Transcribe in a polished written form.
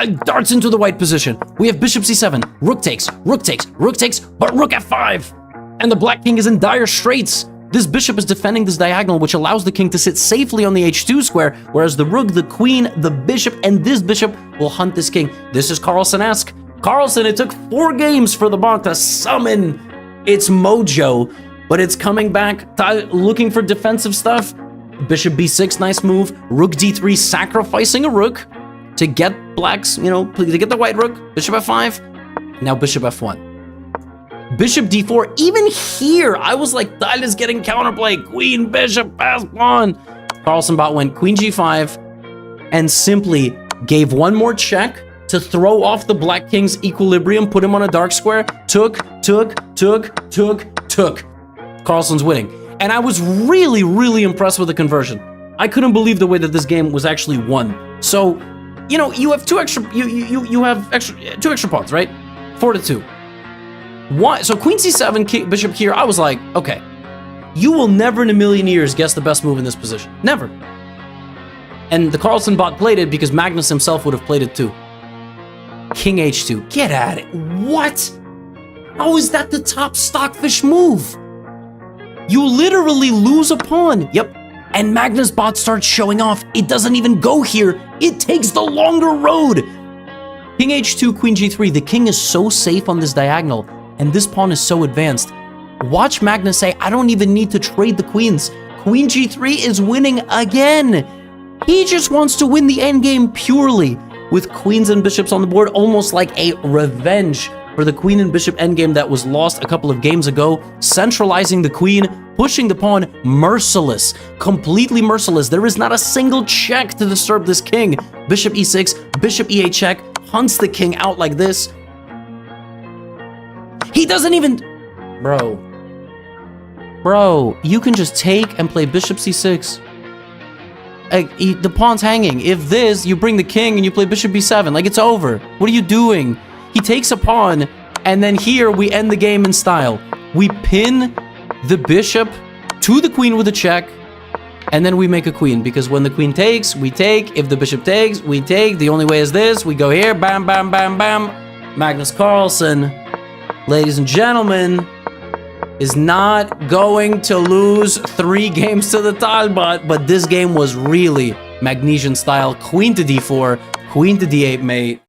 darts into the white position. We have bishop c7, rook takes, rook takes, rook takes, but rook f5. And the black king is in dire straits. This bishop is defending this diagonal, which allows the king to sit safely on the h2 square, whereas the rook, the queen, the bishop, and this bishop will hunt this king. This is Carlsen-esque. Carlsen, it took 4 games for the Bond to summon its mojo, but it's coming back, looking for defensive stuff. Bishop b6, nice move. Rook d3, sacrificing a rook to get blacks, you know, to get the white rook. Bishop f5. Now bishop f1. Bishop d4. Even here, I was like, that is getting counterplay. Queen, bishop, pass pawn. Carlsen bot went queen g5 and simply gave one more check to throw off the black king's equilibrium, put him on a dark square. Took. Carlsen's winning. And I was really, really impressed with the conversion. I couldn't believe the way that this game was actually won. So, you know, you have two extra pawns, right? 4-2. So queen c7, bishop here, I was like, okay, you will never in a million years guess the best move in this position. Never. And the Carlsen bot played it because Magnus himself would have played it too. King h2. Get at it. What? How is that the top stockfish move? You literally lose a pawn. Yep. And Magnus bot starts showing off. It doesn't even go here. It takes the longer road. King h2, queen g3. The king is so safe on this diagonal, and this pawn is so advanced. Watch Magnus say, I don't even need to trade the queens. Queen g3 is winning again. He just wants to win the endgame purely with queens and bishops on the board, almost like a revenge for the queen and bishop endgame that was lost a couple of games ago, centralizing the queen, pushing the pawn, merciless, completely merciless. There is not a single check to disturb this king. Bishop e6, bishop e8 check, hunts the king out like this. He doesn't even... Bro, you can just take and play bishop c6. The pawn's hanging. If this, you bring the king and you play bishop b7, like it's over. What are you doing? He takes a pawn, and then here we end the game in style. We pin the bishop to the queen with a check, and then we make a queen, because when the queen takes, we take. If the bishop takes, we take. The only way is this. We go here, bam, bam, bam, bam. Magnus Carlsen, ladies and gentlemen, is not going to lose 3 games to the Talbot, but this game was really Magnesian style. Queen to d4, queen to d8, mate.